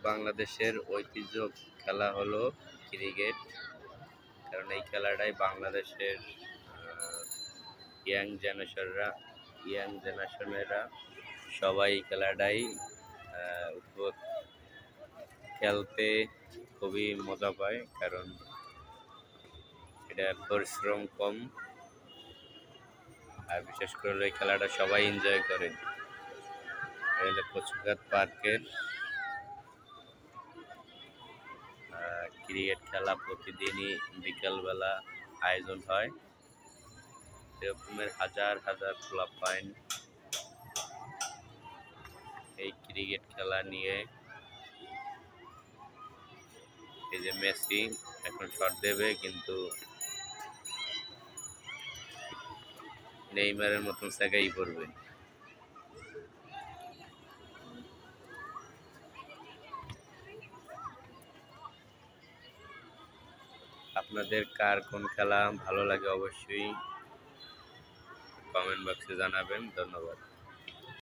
বাংলাদেশের ঐতিহ্য খেলা হলো ক্রিকেট। কারণ এই খেলাটাই বাংলাদেশের ইয়াং জেনারেশনেরা সবাই এই খেলাটাই খেলতে খুবই মজা পায়, কারণ এটা পরিশ্রম কম আর বিশেষ করে এই খেলাটা সবাই এনজয় করে। কচুঘাট পার্কের ক্রিকেট খেলা প্রতিদিনই বিকালবেলা আয়োজন হয়। এরকমের হাজার হাজার পোলাপাইন এই ক্রিকেট খেলা নিয়ে, এই যে মেসি এখন শট দেবে কিন্তু নেইমারের মতন জায়গায় পড়বে। আপনাদের কার কোন খেলা ভালো লাগে অবশ্যই কমেন্ট বক্সে জানাবেন। ধন্যবাদ।